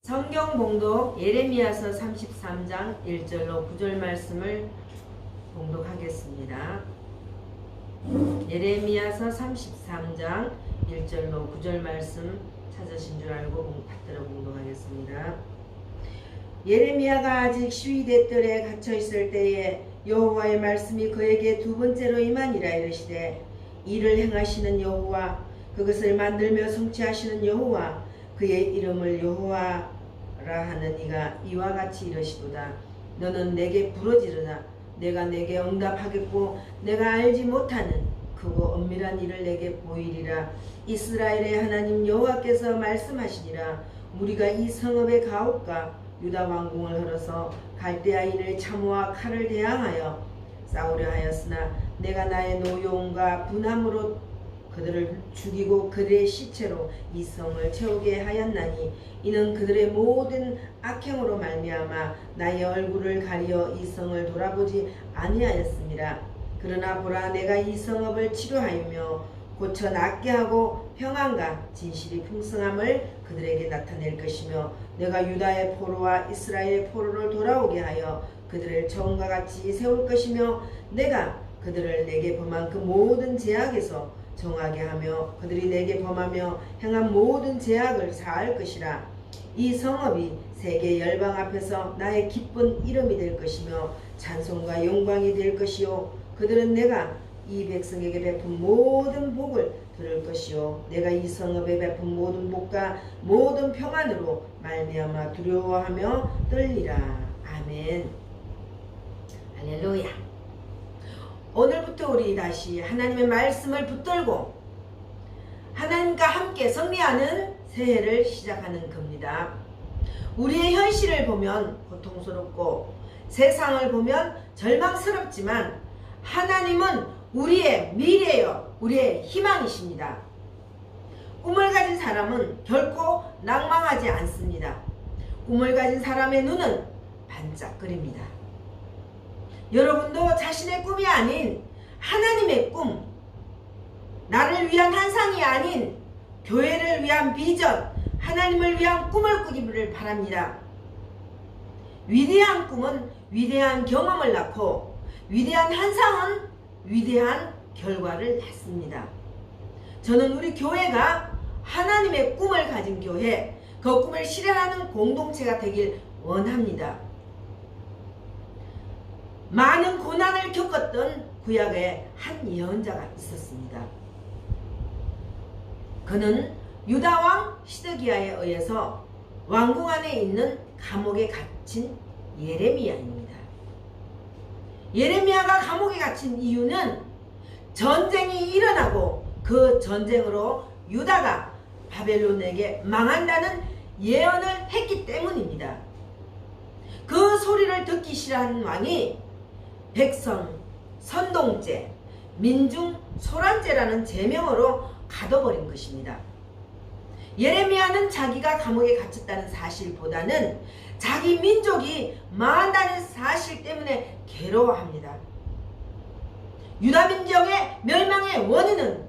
성경 봉독 예레미야서 33장 1절로 9절 말씀을 봉독하겠습니다. 예레미야서 33장 1절로 9절 말씀 찾으신 줄 알고 받들어 봉독하겠습니다. 예레미야가 아직 시위대 뜰에 갇혀 있을 때에 여호와의 말씀이 그에게 두 번째로 임하니라. 이르시되 이를 행하시는 여호와, 그것을 만들며 성취하시는 여호와, 그의 이름을 여호와라 하는 이가 이와 같이 이르시도다. 너는 내게 부르짖으라. 내가 내게 응답하겠고 내가 알지 못하는 크고 엄밀한 일을 내게 보이리라. 이스라엘의 하나님 여호와께서 말씀하시니라. 우리가 이 성읍에 가옵까? 유다 왕궁을 헐어서 갈대아인을 참호와 칼을 대항하여 싸우려 하였으나 내가 나의 노여움과 분함으로 그들을 죽이고 그들의 시체로 이 성을 채우게 하였나니 이는 그들의 모든 악행으로 말미암아 나의 얼굴을 가리어 이 성을 돌아보지 아니하였음이라. 그러나 보라, 내가 이 성읍을 치료하여며 고쳐 낫게 하고 평안과 진실이 풍성함을 그들에게 나타낼 것이며 내가 유다의 포로와 이스라엘의 포로를 돌아오게 하여 그들을 처음과 같이 세울 것이며 내가 그들을 내게 범한 그 모든 죄악에서 정하게 하며 그들이 내게 범하며 행한 모든 죄악을 사할 것이라. 이 성읍이 세계 열방 앞에서 나의 기쁜 이름이 될 것이며 찬송과 영광이 될 것이요 그들은 내가 이 백성에게 베푼 모든 복을 들을 것이요 내가 이 성읍에 베푼 모든 복과 모든 평안으로 말미암아 두려워하며 떨리라. 아멘. 할렐루야. 오늘부터 우리 다시 하나님의 말씀을 붙들고 하나님과 함께 승리하는 새해를 시작하는 겁니다. 우리의 현실을 보면 고통스럽고 세상을 보면 절망스럽지만 하나님은 우리의 미래요, 우리의 희망이십니다. 꿈을 가진 사람은 결코 낭망하지 않습니다. 꿈을 가진 사람의 눈은 반짝거립니다. 여러분도 자신의 꿈이 아닌 하나님의 꿈, 나를 위한 환상이 아닌 교회를 위한 비전, 하나님을 위한 꿈을 꾸기를 바랍니다. 위대한 꿈은 위대한 경험을 낳고 위대한 환상은 위대한 결과를 낳습니다. 저는 우리 교회가 하나님의 꿈을 가진 교회, 그 꿈을 실현하는 공동체가 되길 원합니다. 많은 고난을 겪었던 구약에 한 예언자가 있었습니다. 그는 유다왕 시드기야에 의해서 왕궁 안에 있는 감옥에 갇힌 예레미야입니다. 예레미야가 감옥에 갇힌 이유는 전쟁이 일어나고 그 전쟁으로 유다가 바벨론에게 망한다는 예언을 했기 때문입니다. 그 소리를 듣기 싫어하는 왕이 백성 선동죄, 민중 소란죄라는 제명으로 가둬버린 것입니다. 예레미야는 자기가 감옥에 갇혔다는 사실보다는 자기 민족이 망한다는 사실 때문에 괴로워합니다. 유다 민족의 멸망의 원인은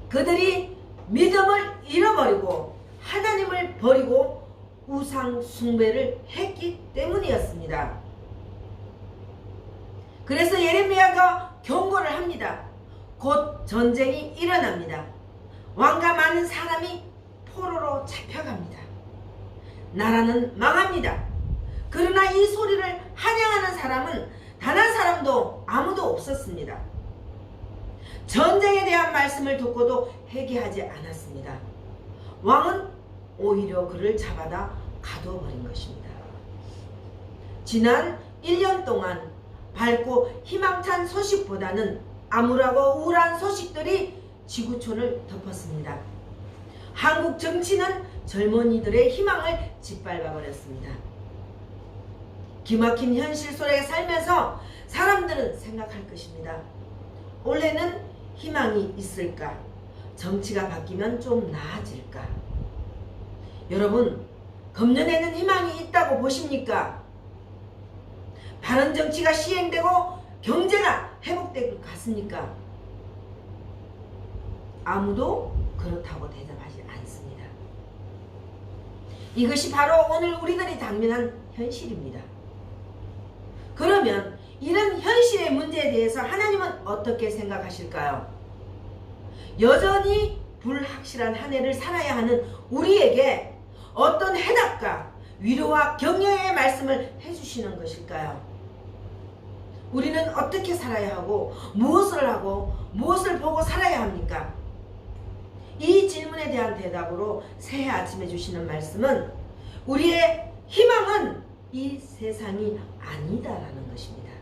그들이 믿음을 잃어버리고 하나님을 버리고 우상 숭배를 했기 때문이었습니다. 그래서 예레미야가 경고를 합니다. 곧 전쟁이 일어납니다. 왕과 많은 사람이 포로로 잡혀갑니다. 나라는 망합니다. 그러나 이 소리를 환영하는 사람은 단 한 사람도 아무도 없었습니다. 전쟁에 대한 말씀을 듣고도 회개하지 않았습니다. 왕은 오히려 그를 잡아다 가두어버린 것입니다. 지난 1년 동안 밝고 희망찬 소식보다는 암울하고 우울한 소식들이 지구촌을 덮었습니다. 한국 정치는 젊은이들의 희망을 짓밟아버렸습니다. 기막힌 현실 속에 살면서 사람들은 생각할 것입니다. 올해는 희망이 있을까? 정치가 바뀌면 좀 나아질까? 여러분, 금년에는 희망이 있다고 보십니까? 바른 정치가 시행되고 경제가 회복될 것 같습니까? 아무도 그렇다고 대답하지 않습니다. 이것이 바로 오늘 우리들이 당면한 현실입니다. 그러면 이런 현실의 문제에 대해서 하나님은 어떻게 생각하실까요? 여전히 불확실한 한 해를 살아야 하는 우리에게 어떤 해답과 위로와 격려의 말씀을 해주시는 것일까요? 우리는 어떻게 살아야 하고 무엇을 보고 살아야 합니까? 이 질문에 대한 대답으로 새해 아침에 주시는 말씀은 우리의 희망은 이 세상이 아니다라는 것입니다.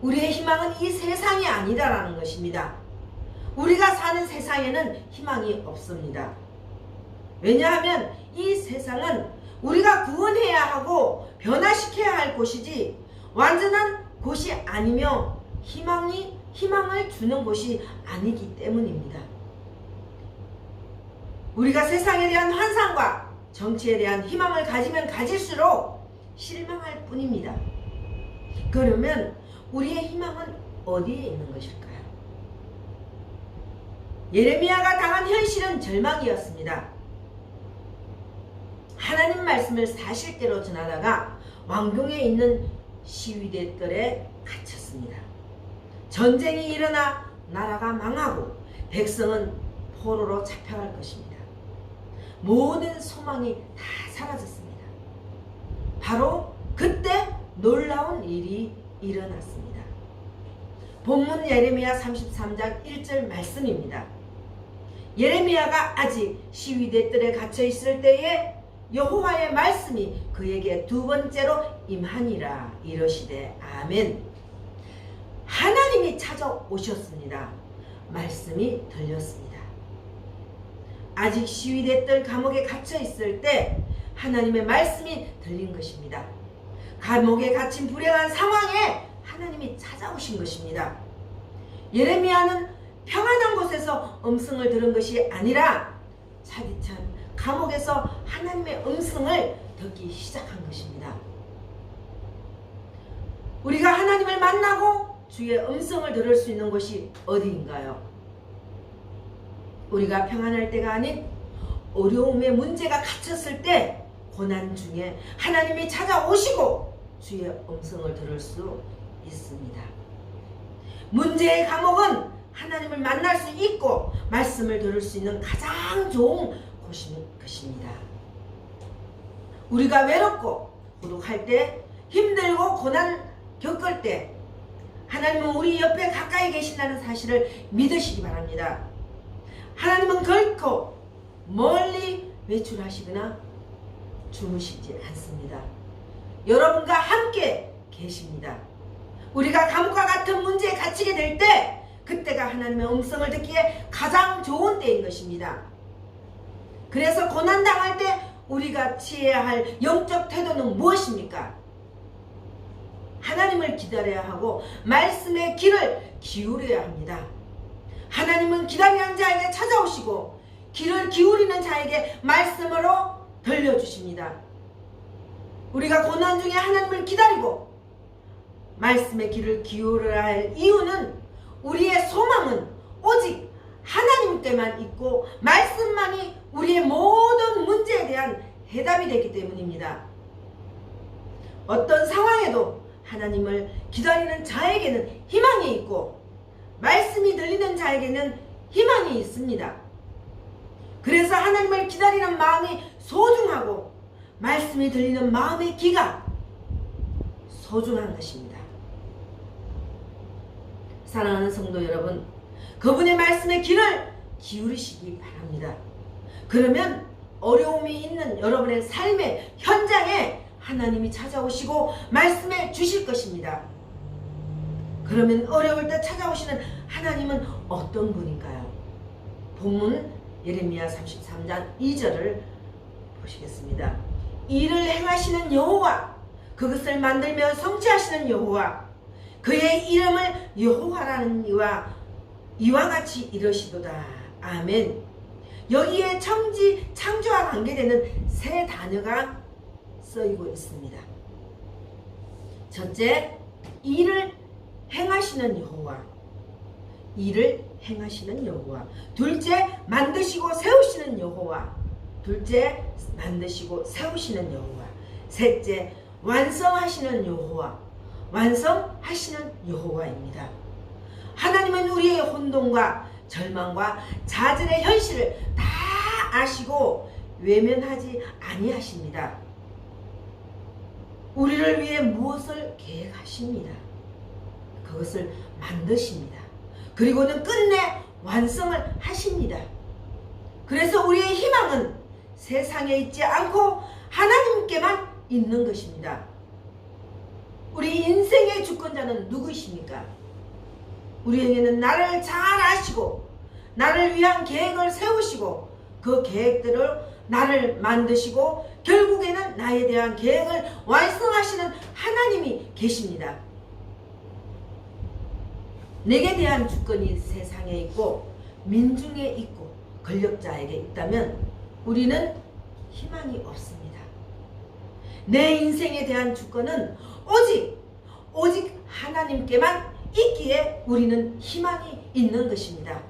우리의 희망은 이 세상이 아니다라는 것입니다. 우리가 사는 세상에는 희망이 없습니다. 왜냐하면 이 세상은 우리가 구원해야 하고 변화시켜야 할 곳이지 완전한 곳이 아니며 희망을 주는 곳이 아니기 때문입니다. 우리가 세상에 대한 환상과 정치에 대한 희망을 가지면 가질수록 실망할 뿐입니다. 그러면 우리의 희망은 어디에 있는 것일까요? 예레미야가 당한 현실은 절망이었습니다. 하나님 말씀을 사실대로 전하다가 왕궁에 있는 시위대들에 갇혔습니다. 전쟁이 일어나 나라가 망하고 백성은 포로로 잡혀갈 것입니다. 모든 소망이 다 사라졌습니다. 바로 그때 놀라운 일이 일어났습니다. 본문 예레미야 33장 1절 말씀입니다. 예레미야가 아직 시위대들에 갇혀 있을 때에 여호와의 말씀이 그에게 두 번째로 임하니라 이러시되 아멘. 하나님이 찾아오셨습니다. 말씀이 들렸습니다. 아직 시위대들 감옥에 갇혀 있을 때 하나님의 말씀이 들린 것입니다. 감옥에 갇힌 불행한 상황에 하나님이 찾아오신 것입니다. 예레미야는 평안한 곳에서 음성을 들은 것이 아니라 차디찬 감옥에서 하나님의 음성을 듣기 시작한 것입니다. 우리가 하나님을 만나고 주의 음성을 들을 수 있는 곳이 어디인가요? 우리가 평안할 때가 아닌 어려움의 문제가 갇혔을 때 고난 중에 하나님이 찾아오시고 주의 음성을 들을 수 있습니다. 문제의 감옥은 하나님을 만날 수 있고 말씀을 들을 수 있는 가장 좋은 곳인 것입니다. 우리가 외롭고 고독할 때, 힘들고 고난 겪을 때 하나님은 우리 옆에 가까이 계신다는 사실을 믿으시기 바랍니다. 하나님은 결코 멀리 외출하시거나 주무시지 않습니다. 여러분과 함께 계십니다. 우리가 감옥과 같은 문제에 갇히게 될 때 그때가 하나님의 음성을 듣기에 가장 좋은 때인 것입니다. 그래서 고난당할 때 우리가 취해야 할 영적 태도는 무엇입니까? 하나님을 기다려야 하고 말씀의 귀를 기울여야 합니다. 하나님은 기다리는 자에게 찾아오시고 귀를 기울이는 자에게 말씀으로 들려주십니다. 우리가 고난 중에 하나님을 기다리고 말씀의 귀를 기울여야 할 이유는 우리의 소망은 오직 하나님께만 있고 말씀만이 우리의 모든 문제에 대한 해답이 되기 때문입니다. 어떤 상황에도 하나님을 기다리는 자에게는 희망이 있고 말씀이 들리는 자에게는 희망이 있습니다. 그래서 하나님을 기다리는 마음이 소중하고 말씀이 들리는 마음의 귀가 소중한 것입니다. 사랑하는 성도 여러분, 그분의 말씀의 귀를 기울이시기 바랍니다. 그러면 어려움이 있는 여러분의 삶의 현장에 하나님이 찾아오시고 말씀해 주실 것입니다. 그러면 어려울 때 찾아오시는 하나님은 어떤 분인가요? 본문 예레미야 33장 2절을 보시겠습니다. 이를 행하시는 여호와, 그것을 만들며 성취하시는 여호와, 그의 이름을 여호와라는 이와 같이 이러시도다. 아멘. 여기에 창조와 관계되는 세 단어가 쓰이고 있습니다. 첫째, 일을 행하시는 여호와. 일을 행하시는 여호와. 둘째, 만드시고 세우시는 여호와. 둘째, 만드시고 세우시는 여호와. 셋째, 완성하시는 여호와. 완성하시는 여호와입니다. 하나님은 우리의 혼돈과 절망과 좌절의 현실을 다 아시고 외면하지 아니하십니다. 우리를 위해 무엇을 계획하십니다. 그것을 만드십니다. 그리고는 끝내 완성을 하십니다. 그래서 우리의 희망은 세상에 있지 않고 하나님께만 있는 것입니다. 우리 인생의 주권자는 누구이십니까? 우리에게는 나를 잘 아시고 나를 위한 계획을 세우시고 그 계획대로 나를 만드시고 결국에는 나에 대한 계획을 완성하시는 하나님이 계십니다. 내게 대한 주권이 세상에 있고 민중에 있고 권력자에게 있다면 우리는 희망이 없습니다. 내 인생에 대한 주권은 오직 하나님께만 있기에 우리는 희망이 있는 것입니다.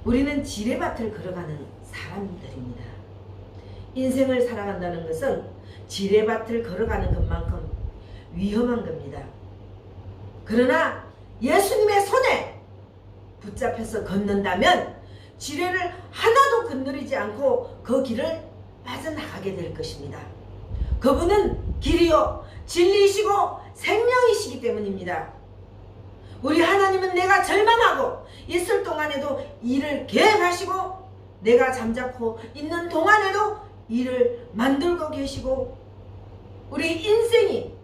우리는 지뢰밭을 걸어가는 사람들입니다. 인생을 살아간다는 것은 지뢰밭을 걸어가는 것만큼 위험한 겁니다. 그러나 예수님의 손에 붙잡혀서 걷는다면 지뢰를 하나도 건드리지 않고 그 길을 빠져나가게 될 것입니다. 그분은 길이요 진리이시고 생명이시기 때문입니다. 우리 하나님은 내가 절망하고 있을 동안에도 일을 계획하시고 내가 잠자코 있는 동안에도 일을 만들고 계시고 우리 인생이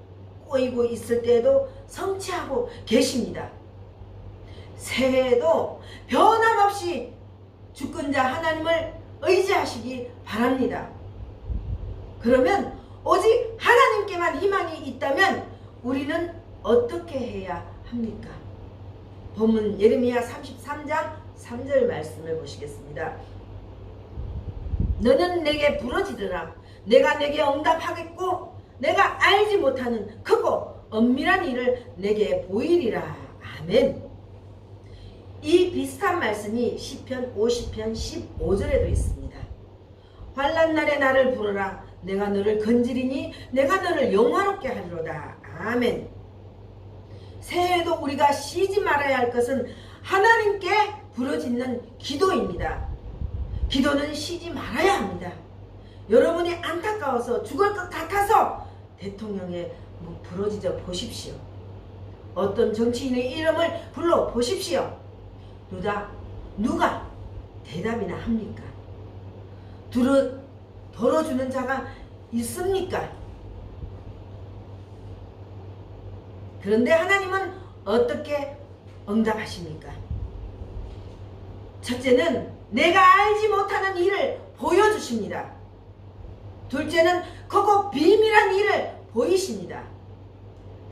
꼬이고 있을 때에도 성취하고 계십니다. 새해에도 변함없이 주권자 하나님을 의지하시기 바랍니다. 그러면 오직 하나님께만 희망이 있다면 우리는 어떻게 해야 합니까? 본문 예레미야 33장 3절 말씀을 보시겠습니다. 너는 내게 부르짖으라. 내가 내게 응답하겠고 내가 알지 못하는 크고 엄밀한 일을 내게 보이리라. 아멘. 이 비슷한 말씀이 시편 50편 15절에도 있습니다. 환난 날에 나를 부르라. 내가 너를 건지리니 내가 너를 영화롭게 하리로다. 아멘. 새해에도 우리가 쉬지 말아야 할 것은 하나님께 부르짖는 기도입니다. 기도는 쉬지 말아야 합니다. 여러분이 안타까워서 죽을 것 같아서 대통령에 부르짖어 보십시오. 어떤 정치인의 이름을 불러 보십시오. 누가 대답이나 합니까? 들어주는 자가 있습니까? 그런데 하나님은 어떻게 응답하십니까? 첫째는 내가 알지 못하는 일을 보여주십니다. 둘째는 크고 비밀한 일을 보이십니다.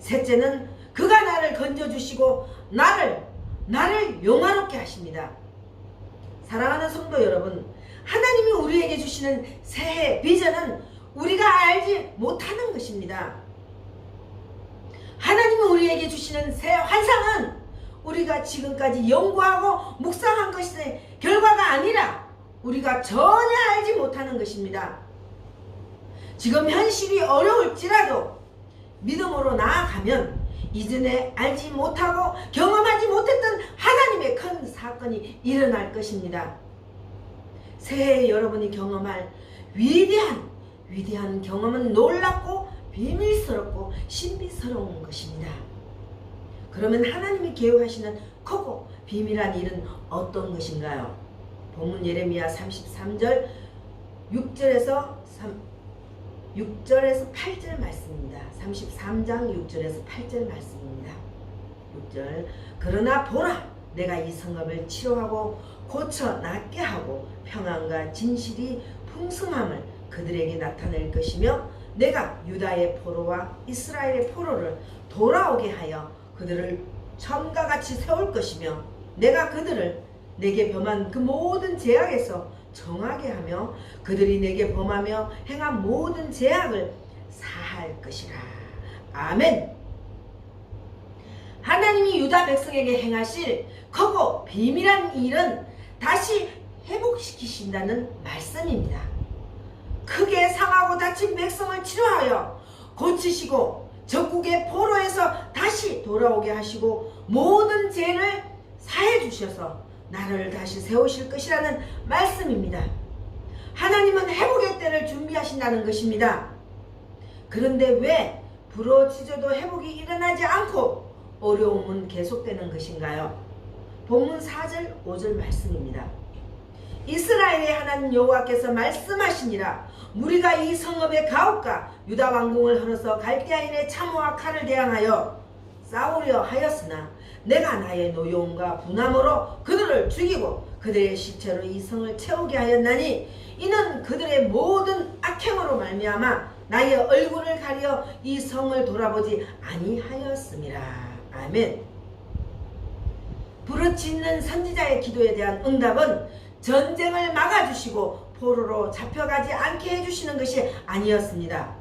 셋째는 그가 나를 건져주시고 나를 영화롭게 하십니다. 사랑하는 성도 여러분, 하나님이 우리에게 주시는 새해 비전은 우리가 알지 못하는 것입니다. 하나님이 우리에게 주시는 새해 환상은 우리가 지금까지 연구하고 묵상한 것의 결과가 아니라 우리가 전혀 알지 못하는 것입니다. 지금 현실이 어려울지라도 믿음으로 나아가면 이전에 알지 못하고 경험하지 못했던 하나님의 큰 사건이 일어날 것입니다. 새해 여러분이 경험할 위대한 경험은 놀랍고 비밀스럽고 신비스러운 것입니다. 그러면 하나님이 계획하시는 크고 비밀한 일은 어떤 것인가요? 본문 예레미야 33절 6절에서 8절 말씀입니다. 33장 6절에서 8절 말씀입니다. 6절 그러나 보라 내가 이 성읍을 치료하고 고쳐 낫게 하고 평안과 진실이 풍성함을 그들에게 나타낼 것이며 내가 유다의 포로와 이스라엘의 포로를 돌아오게 하여 그들을 처음과 같이 세울 것이며 내가 그들을 내게 범한 그 모든 죄악에서 정하게 하며 그들이 내게 범하며 행한 모든 죄악을 사할 것이라. 아멘. 하나님이 유다 백성에게 행하실 크고 비밀한 일은 다시 회복시키신다는 말씀입니다. 크게 상하고 다친 백성을 치료하여 고치시고 적국의 포로에서 다시 돌아오게 하시고 모든 죄를 사해 주셔서 나라를 다시 세우실 것이라는 말씀입니다. 하나님은 회복의 때를 준비하신다는 것입니다. 그런데 왜 부러지져도 회복이 일어나지 않고 어려움은 계속되는 것인가요? 본문 4절 5절 말씀입니다. 이스라엘의 하나님 여호와께서 말씀하시니라. 무리가 이 성읍의 가옥과 유다 왕궁을 흘러서 갈대아인의 참호와 칼을 대항하여 싸우려 하였으나 내가 나의 노여움과 분함으로 그들을 죽이고 그들의 시체로 이 성을 채우게 하였나니 이는 그들의 모든 악행으로 말미암아 나의 얼굴을 가려 이 성을 돌아보지 아니하였음이라. 아멘. 부르짖는 선지자의 기도에 대한 응답은 전쟁을 막아주시고 포로로 잡혀가지 않게 해주시는 것이 아니었습니다.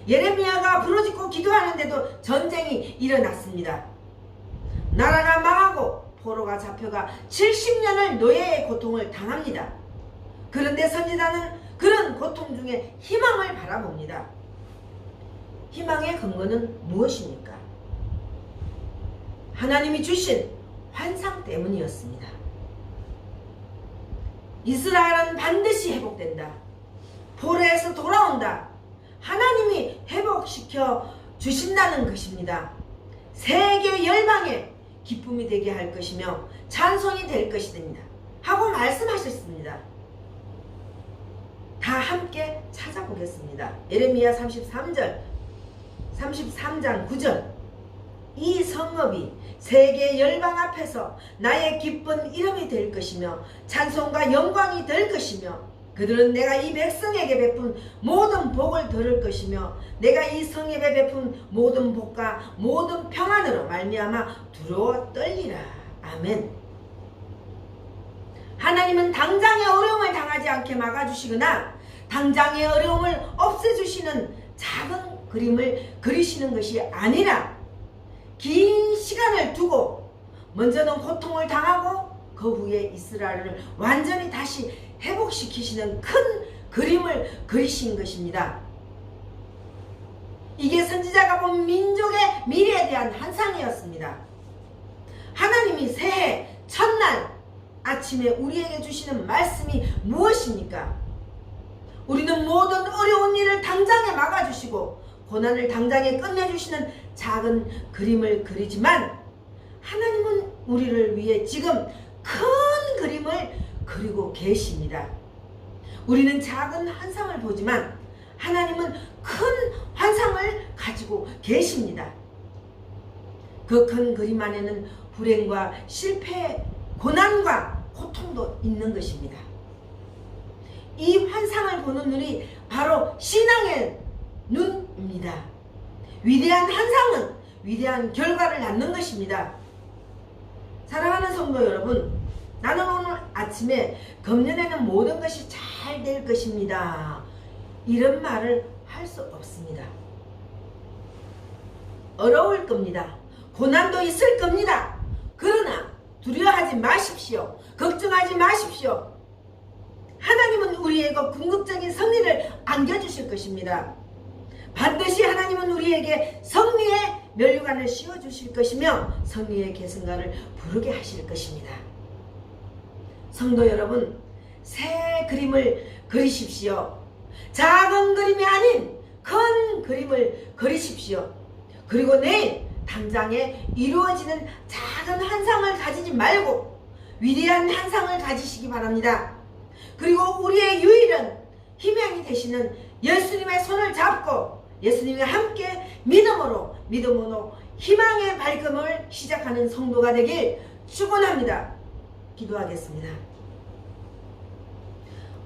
예레미야가 부르짖고 기도하는데도 전쟁이 일어났습니다. 나라가 망하고 포로가 잡혀가 70년을 노예의 고통을 당합니다. 그런데 선지자는 그런 고통 중에 희망을 바라봅니다. 희망의 근거는 무엇입니까? 하나님이 주신 환상 때문이었습니다. 이스라엘은 반드시 회복된다. 포로에서 돌아온다. 하나님이 회복시켜 주신다는 것입니다. 세계 열방에 기쁨이 되게 할 것이며 찬송이 될 것이됩니다. 하고 말씀하셨습니다. 다 함께 찾아보겠습니다. 예레미야 33장 9절. 이 성읍이 세계 열방 앞에서 나의 기쁜 이름이 될 것이며 찬송과 영광이 될 것이며 그들은 내가 이 백성에게 베푼 모든 복을 들을 것이며 내가 이 성에 베푼 모든 복과 모든 평안으로 말미암아 두려워 떨리라. 아멘. 하나님은 당장의 어려움을 당하지 않게 막아주시거나 당장의 어려움을 없애주시는 작은 그림을 그리시는 것이 아니라 긴 시간을 두고 먼저는 고통을 당하고 그 후에 이스라엘을 완전히 다시 회복시키시는 큰 그림을 그리신 것입니다. 이게 선지자가 본 민족의 미래에 대한 환상이었습니다. 하나님이 새해 첫날 아침에 우리에게 주시는 말씀이 무엇입니까? 우리는 모든 어려운 일을 당장에 막아주시고 고난을 당장에 끝내주시는 작은 그림을 그리지만 하나님은 우리를 위해 지금 큰 그림을 그리고 계십니다. 우리는 작은 환상을 보지만 하나님은 큰 환상을 가지고 계십니다. 그 큰 그림 안에는 불행과 실패, 고난과 고통도 있는 것입니다. 이 환상을 보는 눈이 바로 신앙의 눈입니다. 위대한 환상은 위대한 결과를 낳는 것입니다. 사랑하는 성도 여러분, 나는 오늘 아침에 금년에는 모든 것이 잘 될 것입니다. 이런 말을 할 수 없습니다. 어려울 겁니다. 고난도 있을 겁니다. 그러나 두려워하지 마십시오. 걱정하지 마십시오. 하나님은 우리에게 궁극적인 승리를 안겨주실 것입니다. 반드시 하나님은 우리에게 승리의 면류관을 씌워주실 것이며 승리의 계승가를 부르게 하실 것입니다. 성도 여러분, 새 그림을 그리십시오. 작은 그림이 아닌 큰 그림을 그리십시오. 그리고 내일 당장에 이루어지는 작은 환상을 가지지 말고 위대한 환상을 가지시기 바랍니다. 그리고 우리의 유일한 희망이 되시는 예수님의 손을 잡고 예수님과 함께 믿음으로 희망의 발걸음을 시작하는 성도가 되길 축원합니다. 기도하겠습니다.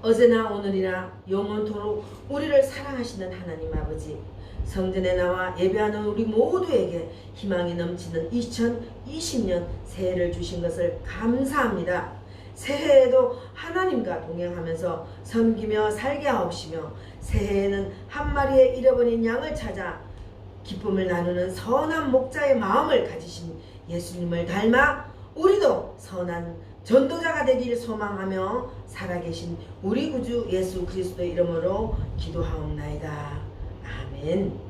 어제나 오늘이나 영원토록 우리를 사랑하시는 하나님 아버지, 성전에 나와 예배하는 우리 모두에게 희망이 넘치는 2020년 새해를 주신 것을 감사합니다. 새해에도 하나님과 동행하면서 섬기며 살게 하옵시며 새해에는 한 마리의 잃어버린 양을 찾아 기쁨을 나누는 선한 목자의 마음을 가지신 예수님을 닮아 우리도 선한 전도자가 되기를 소망하며 살아계신 우리 구주 예수 그리스도의 이름으로 기도하옵나이다. 아멘.